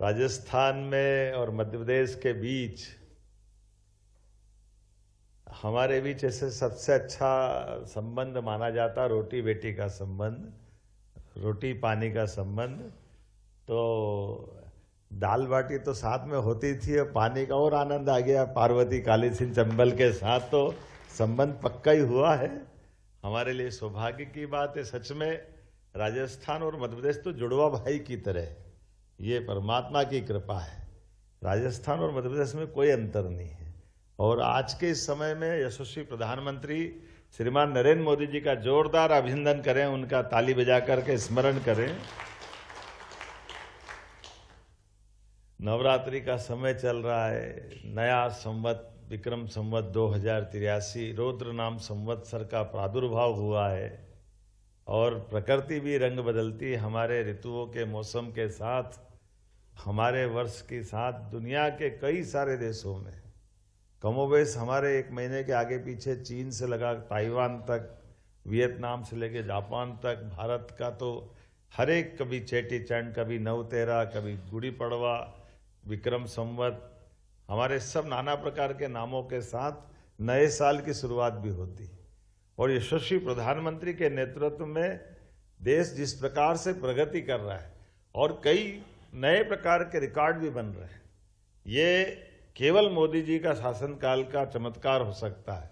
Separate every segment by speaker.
Speaker 1: राजस्थान में और मध्य प्रदेश के बीच हमारे बीच ऐसे सबसे अच्छा संबंध माना जाता रोटी बेटी का संबंध, रोटी पानी का संबंध। तो दाल बाटी तो साथ में होती थी, और पानी का और आनंद आ गया पार्वती काली सिंह चंबल के साथ, तो संबंध पक्का ही हुआ है। हमारे लिए सौभाग्य की बात है। सच में राजस्थान और मध्य प्रदेश तो जुड़वा भाई की तरह है, ये परमात्मा की कृपा है। राजस्थान और मध्य प्रदेश में कोई अंतर नहीं है। और आज के इस समय में यशस्वी प्रधानमंत्री श्रीमान नरेंद्र मोदी जी का जोरदार अभिनंदन करें, उनका ताली बजा करके स्मरण करें। नवरात्रि का समय चल रहा है, नया संवत विक्रम संवत 2083 रौद्र नाम संवत्सर का प्रादुर्भाव हुआ है, और प्रकृति भी रंग बदलती है हमारे ऋतुओं के मौसम के साथ, हमारे वर्ष के साथ। दुनिया के कई सारे देशों में कमोबेश हमारे एक महीने के आगे पीछे, चीन से लगा ताइवान तक, वियतनाम से लेके जापान तक, भारत का तो हर एक, कभी चेटी चंड, कभी नवतेरा, कभी गुड़ी पड़वा, विक्रम संवत, हमारे सब नाना प्रकार के नामों के साथ नए साल की शुरुआत भी होती है। और यशस्वी प्रधानमंत्री के नेतृत्व में देश जिस प्रकार से प्रगति कर रहा है और कई नए प्रकार के रिकॉर्ड भी बन रहे हैं, ये केवल मोदी जी का शासनकाल का चमत्कार हो सकता है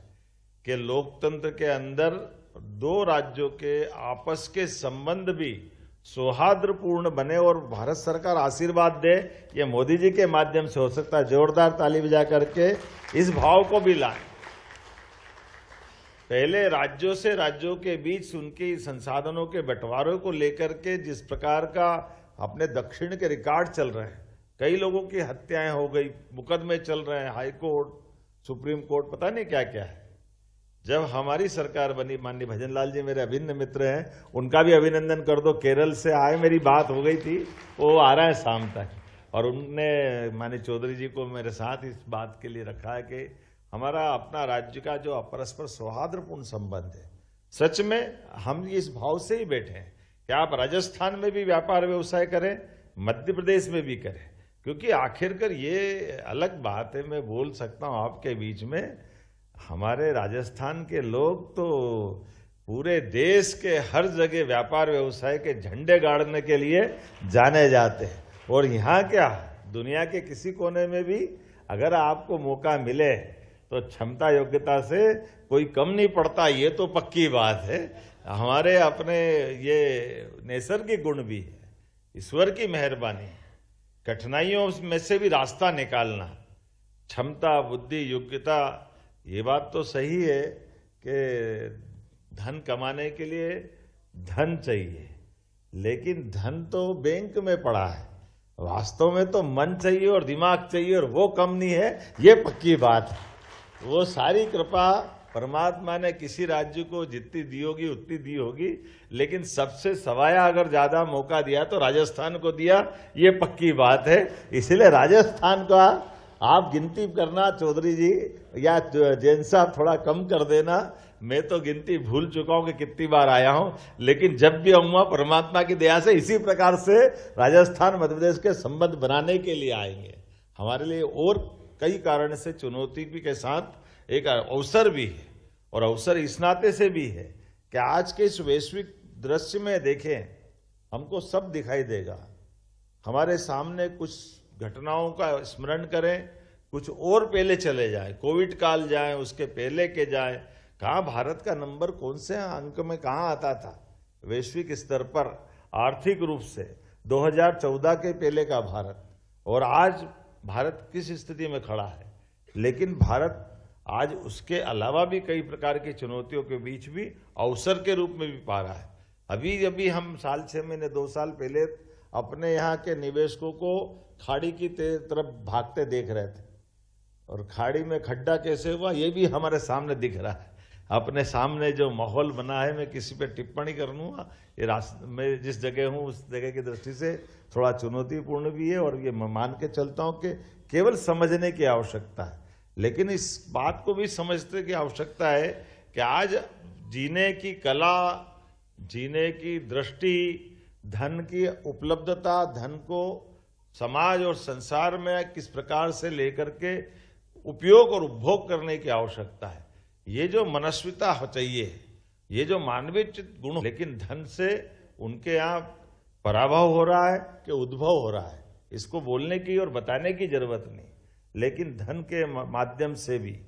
Speaker 1: कि लोकतंत्र के अंदर दो राज्यों के आपस के संबंध भी सौहार्दपूर्ण बने और भारत सरकार आशीर्वाद दे, ये मोदी जी के माध्यम से हो सकता है। जोरदार ताली बजा करके इस भाव को भी लाएं। पहले राज्यों से राज्यों के बीच उनके संसाधनों के बंटवारे को लेकर के जिस प्रकार का अपने दक्षिण के रिकॉर्ड चल रहे हैं, कई लोगों की हत्याएं हो गई, मुकदमे चल रहे हैं, हाई कोर्ट, सुप्रीम कोर्ट, पता नहीं क्या क्या है। जब हमारी सरकार बनी, माननीय भजन लाल जी मेरे अभिन्न मित्र हैं, उनका भी अभिनंदन कर दो, केरल से आए, मेरी बात हो गई थी, वो आ रहा है शाम तक, और उनने माननीय चौधरी जी को मेरे साथ इस बात के लिए रखा है कि हमारा अपना राज्य का जो परस्पर सौहार्दपूर्ण संबंध है, सच में हम इस भाव से ही बैठे हैं कि आप राजस्थान में भी व्यापार व्यवसाय करें, मध्य प्रदेश में भी करें, क्योंकि आखिरकार ये अलग बात है, मैं बोल सकता हूं आपके बीच में, हमारे राजस्थान के लोग तो पूरे देश के हर जगह व्यापार व्यवसाय के झंडे गाड़ने के लिए जाने जाते हैं। और यहाँ क्या, दुनिया के किसी कोने में भी अगर आपको मौका मिले तो क्षमता योग्यता से कोई कम नहीं पड़ता, ये तो पक्की बात है। हमारे अपने ये नैसर्गिक गुण भी है, ईश्वर की मेहरबानी, कठिनाइयों में से भी रास्ता निकालना, क्षमता, बुद्धि, योग्यता, ये बात तो सही है कि धन कमाने के लिए धन चाहिए, लेकिन धन तो बैंक में पड़ा है, वास्तव में तो मन चाहिए और दिमाग चाहिए, और वो कम नहीं है, ये पक्की बात है। वो सारी कृपा परमात्मा ने किसी राज्य को जितनी दी होगी उतनी दी होगी, लेकिन सबसे सवाया अगर ज्यादा मौका दिया तो राजस्थान को दिया, ये पक्की बात है। इसलिए राजस्थान का आप गिनती करना चौधरी जी या जैन साहब, थोड़ा कम कर देना, मैं तो गिनती भूल चुका हूं कि कितनी बार आया हूं, लेकिन जब भी आऊंगा परमात्मा की दया से इसी प्रकार से राजस्थान मध्य प्रदेश के संबंध बनाने के लिए आएंगे। हमारे लिए और कई कारण से चुनौती भी के साथ एक अवसर भी है, और अवसर इस नाते से भी है कि आज के इस वैश्विक दृश्य में देखें, हमको सब दिखाई देगा, हमारे सामने कुछ घटनाओं का स्मरण करें, कुछ और पहले चले जाएं, कोविड काल जाएं, उसके पहले के जाएं, कहाँ भारत का नंबर कौन से अंक में कहाँ आता था वैश्विक स्तर पर आर्थिक रूप से, 2014 के पहले का भारत, और आज भारत किस स्थिति में खड़ा है। लेकिन भारत आज उसके अलावा भी कई प्रकार की चुनौतियों के बीच भी अवसर के रूप में भी पा रहा है। अभी हम साल 6 महीने 2 साल पहले अपने यहाँ के निवेशकों को खाड़ी की तरफ भागते देख रहे थे, और खाड़ी में खड्डा कैसे हुआ ये भी हमारे सामने दिख रहा है। अपने सामने जो माहौल बना है, मैं किसी पे टिप्पणी करूँगा, ये मैं जिस जगह हूँ उस जगह की दृष्टि से थोड़ा चुनौतीपूर्ण भी है, और ये मान के चलता हूँ कि केवल समझने की आवश्यकता है, लेकिन इस बात को भी समझने की आवश्यकता है कि आज जीने की कला, जीने की दृष्टि, धन की उपलब्धता, धन को समाज और संसार में किस प्रकार से लेकर के उपयोग और उपभोग करने की आवश्यकता है। ये जो मनस्विता चाहिए, ये जो मानवीय गुण, लेकिन धन से उनके यहाँ पराभव हो रहा है कि उद्भव हो रहा है, इसको बोलने की और बताने की जरूरत नहीं। लेकिन धन के माध्यम से भी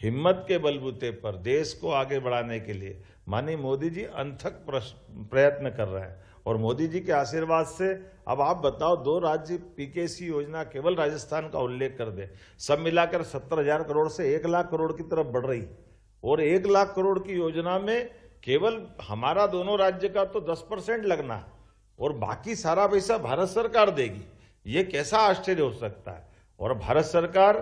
Speaker 1: हिम्मत के बलबूते पर देश को आगे बढ़ाने के लिए माननीय मोदी जी अनथक प्रयत्न कर रहे हैं। और मोदी जी के आशीर्वाद से अब आप बताओ, 2 राज्य पीकेसी योजना केवल राजस्थान का उल्लेख कर दे, सब मिलाकर 70,000 करोड़ से 1 लाख करोड़ की तरफ बढ़ रही। और 1 लाख करोड़ की योजना में केवल हमारा दोनों राज्य का तो 10% लगना है और बाकी सारा पैसा भारत सरकार देगी। ये कैसा आश्चर्य हो सकता है। और भारत सरकार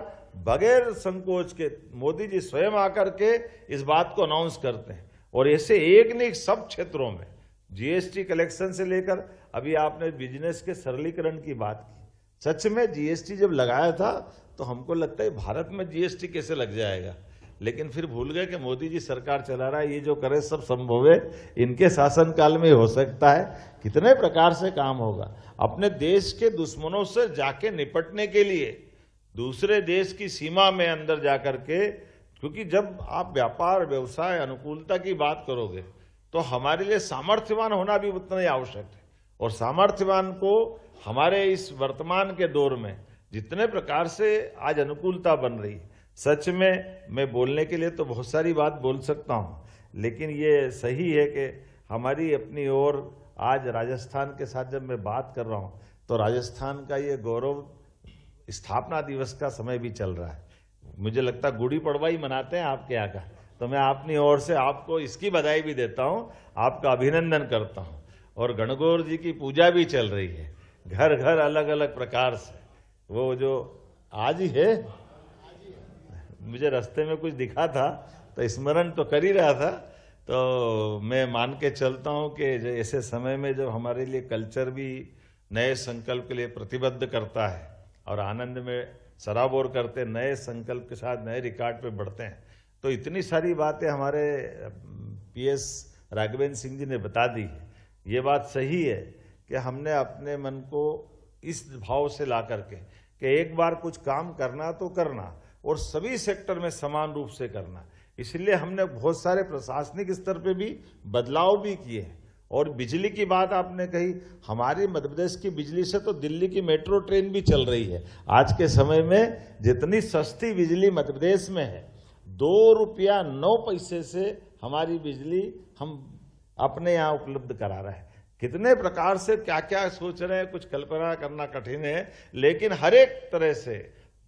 Speaker 1: बगैर संकोच के मोदी जी स्वयं आकर के इस बात को अनाउंस करते हैं। और ऐसे एक नहीं, सब क्षेत्रों में जीएसटी कलेक्शन से लेकर अभी आपने बिजनेस के सरलीकरण की बात की। सच में जीएसटी जब लगाया था तो हमको लगता है भारत में जीएसटी कैसे लग जाएगा, लेकिन फिर भूल गए कि मोदी जी सरकार चला रहा है, ये जो करे सब संभव है, इनके शासनकाल में हो सकता है। कितने प्रकार से काम होगा। अपने देश के दुश्मनों से जाके निपटने के लिए दूसरे देश की सीमा में अंदर जाकर के, क्योंकि जब आप व्यापार व्यवसाय अनुकूलता की बात करोगे तो हमारे लिए सामर्थ्यवान होना भी उतना ही आवश्यक है। और सामर्थ्यवान को हमारे इस वर्तमान के दौर में जितने प्रकार से आज अनुकूलता बन रही है, सच में मैं बोलने के लिए तो बहुत सारी बात बोल सकता हूं, लेकिन ये सही है कि हमारी अपनी ओर आज राजस्थान के साथ जब मैं बात कर रहा हूं तो राजस्थान का ये गौरव, स्थापना दिवस का समय भी चल रहा है। मुझे लगता है गुड़ी पड़वा ही मनाते हैं आपके यहाँ का, तो मैं अपनी ओर से आपको इसकी बधाई भी देता हूं, आपका अभिनंदन करता हूं। और गणगौर जी की पूजा भी चल रही है, घर घर अलग अलग प्रकार से। वो जो आज ही है, मुझे रास्ते में कुछ दिखा था तो स्मरण तो कर ही रहा था। तो मैं मान के चलता हूं कि ऐसे समय में जब हमारे लिए कल्चर भी नए संकल्प के लिए प्रतिबद्ध करता है और आनंद में सराबोर करते, नए संकल्प के साथ नए रिकॉर्ड पे बढ़ते हैं, तो इतनी सारी बातें हमारे पीएस राघवेंद्र सिंह जी ने बता दी है। ये बात सही है कि हमने अपने मन को इस भाव से ला करके कि एक बार कुछ काम करना तो करना और सभी सेक्टर में समान रूप से करना। इसलिए हमने बहुत सारे प्रशासनिक स्तर पे भी बदलाव भी किए हैं। और बिजली की बात आपने कही, हमारे मध्य प्रदेश की बिजली से तो दिल्ली की मेट्रो ट्रेन भी चल रही है। आज के समय में जितनी सस्ती बिजली मध्य प्रदेश में है, 2 रुपया 9 पैसे से हमारी बिजली हम अपने यहाँ उपलब्ध करा रहे हैं। कितने प्रकार से क्या क्या सोच रहे हैं, कुछ कल्पना करना कठिन है, लेकिन हर एक तरह से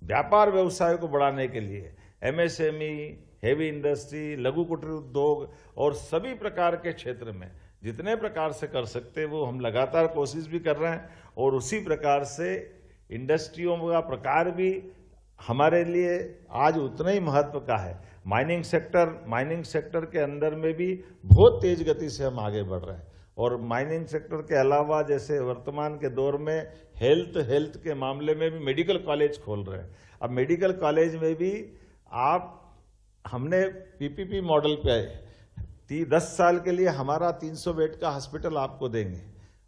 Speaker 1: व्यापार व्यवसाय को बढ़ाने के लिए एमएसएमई, हेवी इंडस्ट्री, लघु कुटीर उद्योग और सभी प्रकार के क्षेत्र में जितने प्रकार से कर सकते हैं वो हम लगातार कोशिश भी कर रहे हैं। और उसी प्रकार से इंडस्ट्रियों का प्रकार भी हमारे लिए आज उतना ही महत्व का है। माइनिंग सेक्टर के अंदर में भी बहुत तेज गति से हम आगे बढ़ रहे हैं। और माइनिंग सेक्टर के अलावा जैसे वर्तमान के दौर में हेल्थ के मामले में भी मेडिकल कॉलेज खोल रहे हैं। अब मेडिकल कॉलेज में भी हमने पीपीपी मॉडल पे 10 साल के लिए हमारा 300 बेड का हॉस्पिटल आपको देंगे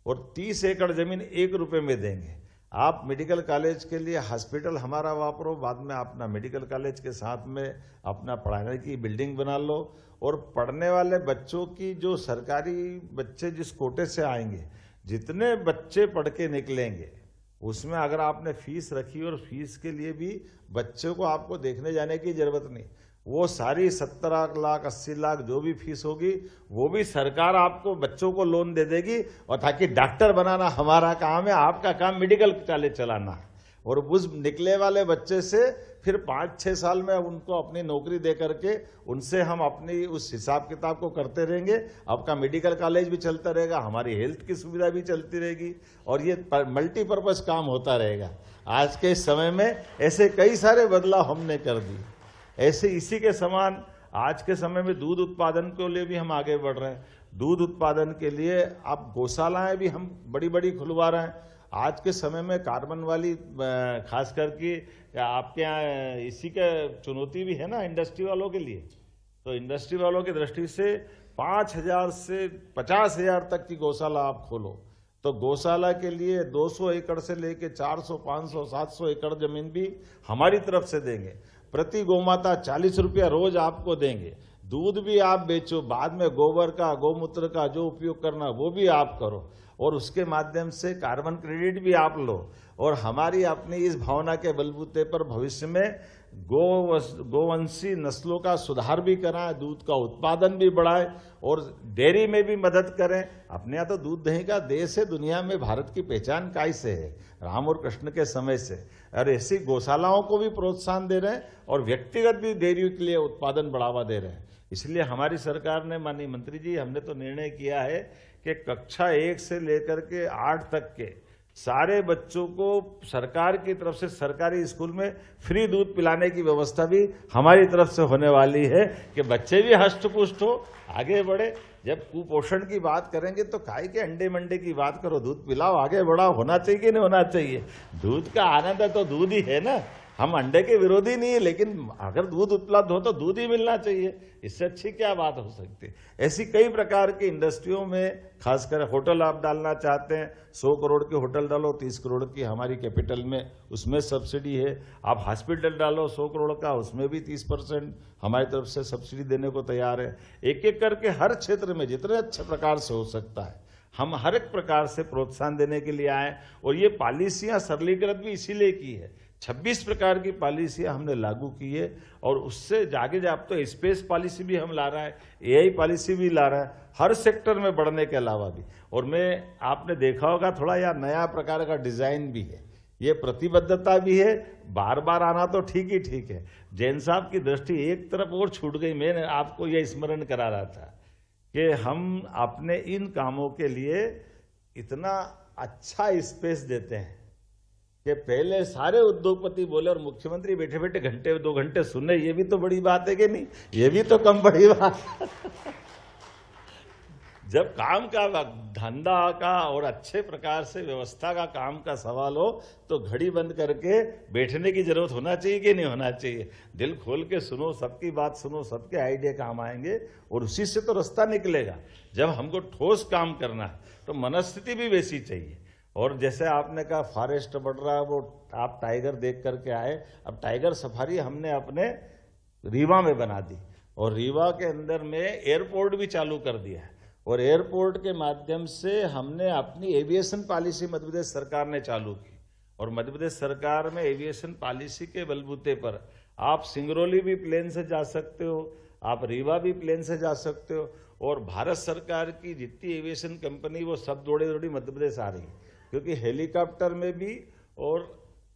Speaker 1: और 30 एकड़ जमीन 1 रुपए में देंगे। आप मेडिकल कॉलेज के लिए हॉस्पिटल हमारा वापरो, बाद में अपना मेडिकल कॉलेज के साथ में अपना पढ़ाने की बिल्डिंग बना लो। और पढ़ने वाले बच्चों की जो सरकारी बच्चे जिस कोटे से आएंगे, जितने बच्चे पढ़ के निकलेंगे उसमें अगर आपने फीस रखी और फीस के लिए भी बच्चों को आपको देखने जाने की जरूरत नहीं, वो सारी 70 लाख 80 लाख जो भी फीस होगी वो भी सरकार आपको बच्चों को लोन दे देगी। और ताकि डॉक्टर बनाना हमारा काम है, आपका काम मेडिकल कॉलेज चलाना है। और उस निकले वाले बच्चे से फिर 5-6 साल में उनको अपनी नौकरी दे करके उनसे हम अपनी उस हिसाब किताब को करते रहेंगे। आपका मेडिकल कॉलेज भी चलता रहेगा, हमारी हेल्थ की सुविधा भी चलती रहेगी और ये मल्टीपर्पज काम होता रहेगा। आज के समय में ऐसे कई सारे बदलाव हमने कर दिए। ऐसे इसी के समान आज के समय में दूध उत्पादन के लिए भी हम आगे बढ़ रहे हैं। दूध उत्पादन के लिए आप गौशालाएं भी हम बड़ी बड़ी खुलवा रहे हैं। आज के समय में कार्बन वाली खास करके आपके यहाँ इसी का चुनौती भी है ना इंडस्ट्री वालों के लिए। तो इंडस्ट्री वालों की दृष्टि से 5,000 से 50,000 तक की गौशाला आप खोलो, तो गौशाला के लिए 200 एकड़ से लेके 400, 500, 700 एकड़ जमीन भी हमारी तरफ से देंगे। प्रति गौमाता 40 रुपया रोज आपको देंगे। दूध भी आप बेचो, बाद में गोबर का, गौमूत्र का जो उपयोग करना वो भी आप करो, और उसके माध्यम से कार्बन क्रेडिट भी आप लो। और हमारी अपनी इस भावना के बलबूते पर भविष्य में गोवंशी नस्लों का सुधार भी कराएं, दूध का उत्पादन भी बढ़ाएं और डेयरी में भी मदद करें। अपने यहाँ तो दूध दही का देश है, दुनिया में भारत की पहचान कैसे है, राम और कृष्ण के समय से। और ऐसी गौशालाओं को भी प्रोत्साहन दे रहे हैं और व्यक्तिगत भी डेयरी के लिए उत्पादन बढ़ावा दे रहे हैं। इसलिए हमारी सरकार ने, माननीय मंत्री जी, हमने तो निर्णय किया है कि कक्षा 1 से लेकर के 8 तक के सारे बच्चों को सरकार की तरफ से सरकारी स्कूल में फ्री दूध पिलाने की व्यवस्था भी हमारी तरफ से होने वाली है कि बच्चे भी हष्ट पुष्ट हो, आगे बढ़े। जब कुपोषण की बात करेंगे तो काहे के अंडे मंडे की बात करो, दूध पिलाओ, आगे बढ़ाओ। होना चाहिए कि नहीं होना चाहिए? दूध का आनंद है तो दूध ही है ना। हम अंडे के विरोधी नहीं है, लेकिन अगर दूध उपलब्ध हो तो दूध ही मिलना चाहिए। इससे अच्छी क्या बात हो सकती है? ऐसी कई प्रकार की इंडस्ट्रियों में, खासकर होटल आप डालना चाहते हैं, 100 करोड़ के होटल डालो, 30 करोड़ की हमारी कैपिटल में, उसमें सब्सिडी है। आप हॉस्पिटल डालो 100 करोड़ का, उसमें भी 30% हमारी तरफ से सब्सिडी देने को तैयार है। एक एक करके हर क्षेत्र में जितने अच्छे प्रकार से हो सकता है, हम हर एक प्रकार से प्रोत्साहन देने के लिए आए। और ये पॉलिसियां सरलीकृत भी इसीलिए की है। 26 प्रकार की पॉलिसियां हमने लागू की है और उससे जागे अब तो स्पेस पॉलिसी भी हम ला रहा है, एआई पॉलिसी भी ला रहा है, हर सेक्टर में बढ़ने के अलावा भी। और मैं, आपने देखा होगा थोड़ा यार नया प्रकार का डिजाइन भी है, ये प्रतिबद्धता भी है। बार बार आना तो ठीक है। जैन साहब की दृष्टि एक तरफ और छूट गई। मैंने आपको यह स्मरण करा रहा था कि हम अपने इन कामों के लिए इतना अच्छा स्पेस देते हैं कि पहले सारे उद्योगपति बोले और मुख्यमंत्री बैठे बैठे घंटे 2 घंटे सुने। ये भी तो बड़ी बात है कि नहीं? ये भी तो कम बड़ी बात जब काम का, धंधा का और अच्छे प्रकार से व्यवस्था का काम का सवाल हो तो घड़ी बंद करके बैठने की जरूरत होना चाहिए कि नहीं होना चाहिए? दिल खोल के सुनो, सबकी बात सुनो, सबके आइडिया काम आएंगे और उसी से तो रास्ता निकलेगा। जब हमको ठोस काम करना है तो मनस्थिति भी वैसी चाहिए। और जैसे आपने कहा फॉरेस्ट बढ़ रहा है, वो आप टाइगर देख करके आए। अब टाइगर सफारी हमने अपने रीवा में बना दी और रीवा के अंदर में एयरपोर्ट भी चालू कर दिया है। और एयरपोर्ट के माध्यम से हमने अपनी एविएशन पॉलिसी मध्य प्रदेश सरकार ने चालू की। और मध्य प्रदेश सरकार में एविएशन पॉलिसी के बलबूते पर आप सिंगरौली भी प्लेन से जा सकते हो, आप रीवा भी प्लेन से जा सकते हो। और भारत सरकार की जितनी एविएशन कंपनी वो सब दौड़ी मध्य प्रदेश आ रही है, क्योंकि हेलीकॉप्टर में भी और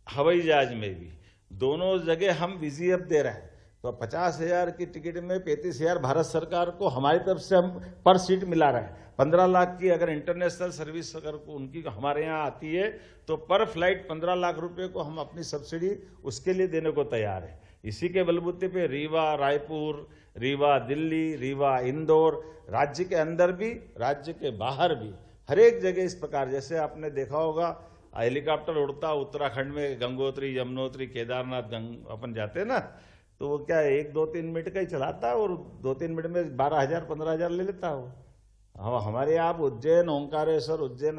Speaker 1: हवाई जहाज में भी दोनों जगह हम वीजीएफ दे रहे हैं। तो 50,000 की टिकट में 35,000 भारत सरकार को हमारी तरफ से हम पर सीट मिला रहे हैं। 15 लाख की अगर इंटरनेशनल सर्विस अगर उनकी हमारे यहाँ आती है तो पर फ्लाइट 15 लाख रुपए को हम अपनी सब्सिडी उसके लिए देने को तैयार है। इसी के बलबूते पे रीवा रायपुर, रीवा दिल्ली, रीवा इंदौर, राज्य के अंदर भी राज्य के बाहर भी हर एक जगह इस प्रकार, जैसे आपने देखा होगा हेलीकॉप्टर उड़ता उत्तराखंड में गंगोत्री, यमुनोत्री, केदारनाथ अपन जाते हैं ना, तो वो क्या 1-2-3 मिनट का ही चलाता है और 2-3 मिनट में 12,000 15,000 ले लेता हो। हमारे यहाँ उज्जैन, ओंकारेश्वर, उज्जैन,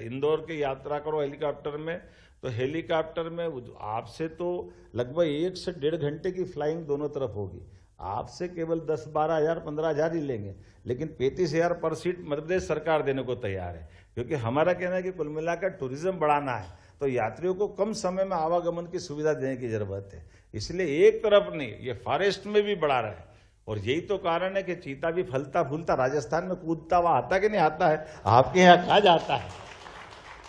Speaker 1: इंदौर की यात्रा करो हेलीकॉप्टर में, तो हेलीकॉप्टर में आपसे तो लगभग 1 से 1.5 घंटे की फ्लाइंग दोनों तरफ होगी। आपसे केवल 10-12,000 15,000 ही लेंगे, लेकिन 35,000 पर सीट मध्य प्रदेश सरकार देने को तैयार है। क्योंकि हमारा कहना है कि कुल मिलाकर टूरिज्म बढ़ाना है तो यात्रियों को कम समय में आवागमन की सुविधा देने की जरूरत है। इसलिए एक तरफ नहीं, ये फॉरेस्ट में भी बढ़ा रहा है। और यही तो कारण है कि चीता भी फलता फूलता राजस्थान में कूदता हुआ आता कि नहीं आता है? आपके यहाँ कहाँ जाता है?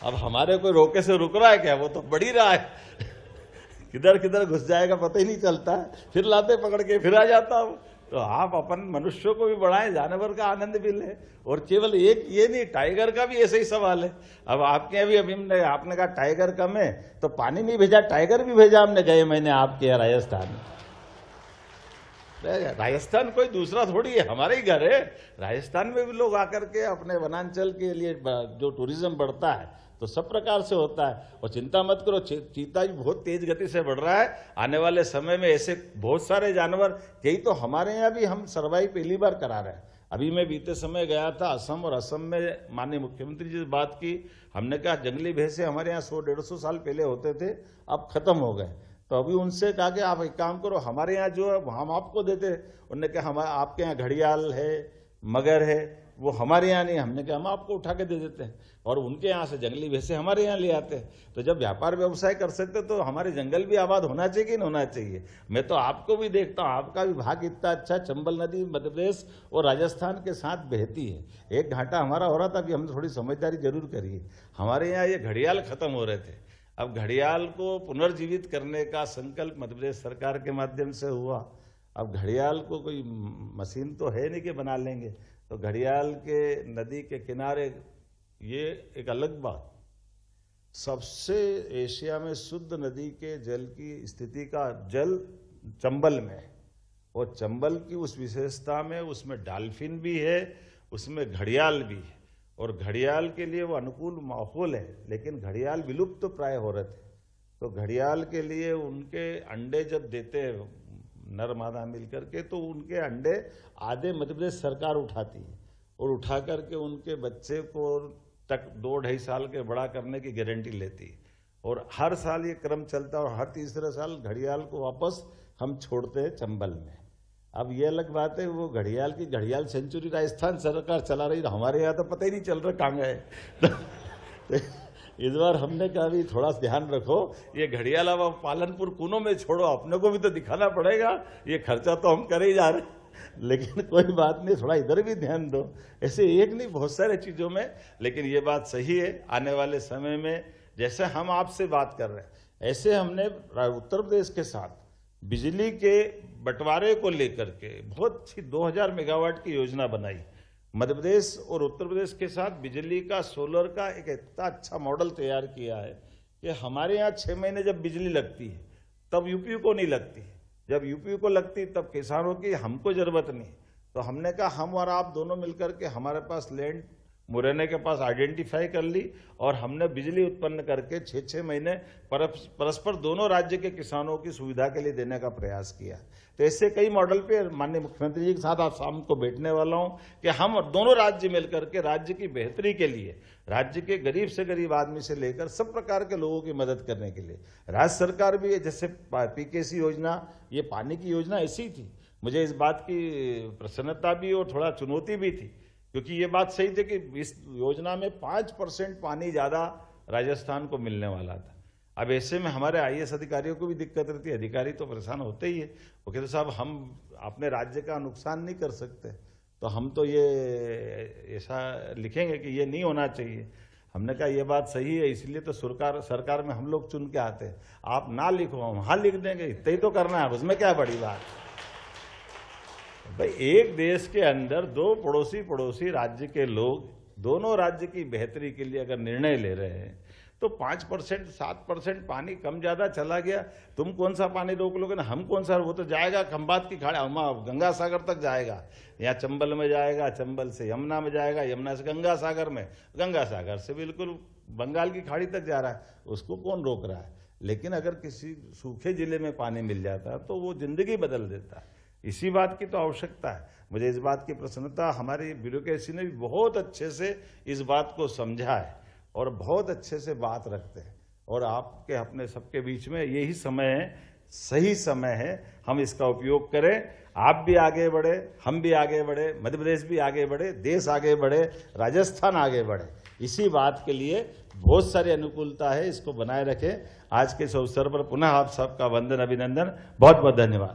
Speaker 1: अब हमारे कोई रोके से रुक रहा है क्या? वो तो बढ़ ही रहा है किधर किधर घुस जाएगा पता ही नहीं चलता है, फिर लाते पकड़ के फिर आ जाता हूँ। तो आप अपन मनुष्यों को भी बढ़ाएं, जानवर का आनंद भी लें। और केवल एक ये नहीं, टाइगर का भी ऐसे ही सवाल है। अब आपके अभी आपने कहा टाइगर कम है तो पानी नहीं भेजा, टाइगर भी भेजा हमने गए महीने आपके यहाँ राजस्थान में। राजस्थान कोई दूसरा थोड़ी है, हमारे ही घर है। राजस्थान में भी लोग आकर के अपने वनांचल के लिए जो टूरिज्म बढ़ता है तो सब प्रकार से होता है। और चिंता मत करो, चीता भी बहुत तेज गति से बढ़ रहा है। आने वाले समय में ऐसे बहुत सारे जानवर, यही तो हमारे यहाँ भी हम सर्वाइव पहली बार करा रहे हैं। अभी मैं बीते समय गया था असम, और असम में माननीय मुख्यमंत्री जी से बात की। हमने कहा जंगली भैंसे हमारे यहाँ 100-150 साल पहले होते थे, अब खत्म हो गए। तो अभी उनसे कहा कि आप एक काम करो, हमारे यहाँ जो है हम आपको देते। उन्होंने कहा हम आपके यहाँ घड़ियाल है, मगर है, वो हमारे यहाँ नहीं। हमने कहा हम आपको उठा के दे देते हैं, और उनके यहाँ से जंगली भैंसे हमारे यहाँ ले आते हैं। तो जब व्यापार व्यवसाय कर सकते तो हमारे जंगल भी आबाद होना चाहिए कि नहीं होना चाहिए। मैं तो आपको भी देखता हूँ, आपका विभाग इतना अच्छा, चंबल नदी मध्य प्रदेश और राजस्थान के साथ बहती है। एक घाटा हमारा हो रहा था कि हमने थोड़ी समझदारी जरूर करी। हमारे यहाँ ये घड़ियाल खत्म हो रहे थे, अब घड़ियाल को पुनर्जीवित करने का संकल्प मध्य प्रदेश सरकार के माध्यम से हुआ। अब घड़ियाल को कोई मशीन तो है नहीं कि बना लेंगे, तो घड़ियाल के नदी के किनारे, ये एक अलग बात, सबसे एशिया में शुद्ध नदी के जल की स्थिति का जल चंबल में है। और चंबल की उस विशेषता में उसमें डॉल्फिन भी है, उसमें घड़ियाल भी है, और घड़ियाल के लिए वो अनुकूल माहौल है। लेकिन घड़ियाल विलुप्त तो प्राय हो रहे थे, तो घड़ियाल के लिए उनके अंडे जब देते हैं नर मादा मिलकर के, तो उनके अंडे आधे मध्य प्रदेश सरकार उठाती है, और उठा करके उनके बच्चे को तक 2-2.5 साल के बड़ा करने की गारंटी लेती है। और हर साल ये क्रम चलता है, और हर तीसरे साल घड़ियाल को वापस हम छोड़ते हैं चंबल में। अब ये अलग बात है, वो घड़ियाल की घड़ियाल सेंचुरी राजस्थान सरकार चला रही, हमारे यहाँ तो पता ही नहीं चल रहा कहाँ गए। इस बार हमने कहा भी थोड़ा ध्यान रखो, ये घड़ियाल अब पालनपुर कूनों में छोड़ो, अपने को भी तो दिखाना पड़ेगा। ये खर्चा तो हम कर ही जा रहे, लेकिन कोई बात नहीं, थोड़ा इधर भी ध्यान दो। ऐसे एक नहीं, बहुत सारे चीजों में। लेकिन ये बात सही है, आने वाले समय में जैसे हम आपसे बात कर रहे हैं, ऐसे हमने उत्तर प्रदेश के साथ बिजली के बंटवारे को लेकर के बहुत अच्छी 2000 मेगावाट की योजना बनाई। मध्य प्रदेश और उत्तर प्रदेश के साथ बिजली का, सोलर का एक इतना अच्छा मॉडल तैयार किया है कि हमारे यहाँ 6 महीने जब बिजली लगती है तब यूपी को नहीं लगती, जब यूपी को लगती तब किसानों की हमको जरूरत नहीं। तो हमने कहा हम और आप दोनों मिलकर के, हमारे पास लैंड मुरैना के पास आइडेंटिफाई कर ली, और हमने बिजली उत्पन्न करके 6-6 महीने परस्पर दोनों राज्य के किसानों की सुविधा के लिए देने का प्रयास किया। तो ऐसे कई मॉडल पे माननीय मुख्यमंत्री जी के साथ आज शाम को बैठने वाला हूं कि हम दोनों राज्य मिलकर के राज्य की बेहतरी के लिए, राज्य के गरीब से गरीब आदमी से लेकर सब प्रकार के लोगों की मदद करने के लिए, राज्य सरकार भी जैसे पीकेसी योजना, ये पानी की योजना ऐसी ही थी। मुझे इस बात की प्रसन्नता भी और थोड़ा चुनौती भी थी, क्योंकि ये बात सही थी कि इस योजना में 5% पानी ज्यादा राजस्थान को मिलने वाला था। अब ऐसे में हमारे आईएएस अधिकारियों को भी दिक्कत रहती है, अधिकारी तो परेशान होते ही है। वो कहते साहब हम अपने राज्य का नुकसान नहीं कर सकते, तो हम तो ये ऐसा लिखेंगे कि ये नहीं होना चाहिए। हमने कहा ये बात सही है, इसलिए तो सरकार में हम लोग चुन के आते हैं। आप ना लिखो, हम हाँ लिख देंगे, इतना ही तो करना है, उसमें क्या बड़ी बात। भाई एक देश के अंदर दो पड़ोसी राज्य के लोग दोनों राज्य की बेहतरी के लिए अगर निर्णय ले रहे हैं, तो 5% 7% पानी कम ज्यादा चला गया, तुम कौन सा पानी रोक लोगे ना, हम कौन सा, वो तो जाएगा खंबात की खाड़ी, गंगा सागर तक जाएगा, यहाँ चंबल में जाएगा, चंबल से यमुना में जाएगा, यमुना से गंगा सागर में, गंगा सागर से बिल्कुल बंगाल की खाड़ी तक जा रहा है, उसको कौन रोक रहा है। लेकिन अगर किसी सूखे जिले में पानी मिल जाता है तो वो जिंदगी बदल देता है। इसी बात की तो आवश्यकता है। मुझे इस बात की प्रसन्नता, हमारी ब्यूरोक्रेसी ने भी बहुत अच्छे से इस बात को समझा है और बहुत अच्छे से बात रखते हैं, और आपके अपने सबके बीच में यही समय है, सही समय है, हम इसका उपयोग करें। आप भी आगे बढ़े, हम भी आगे बढ़े, मध्य प्रदेश भी आगे बढ़े, देश आगे बढ़े, राजस्थान आगे बढ़े। इसी बात के लिए बहुत सारी अनुकूलता है, इसको बनाए रखें। आज के इस अवसर पर पुनः आप सबका वंदन, अभिनंदन, बहुत बहुत धन्यवाद।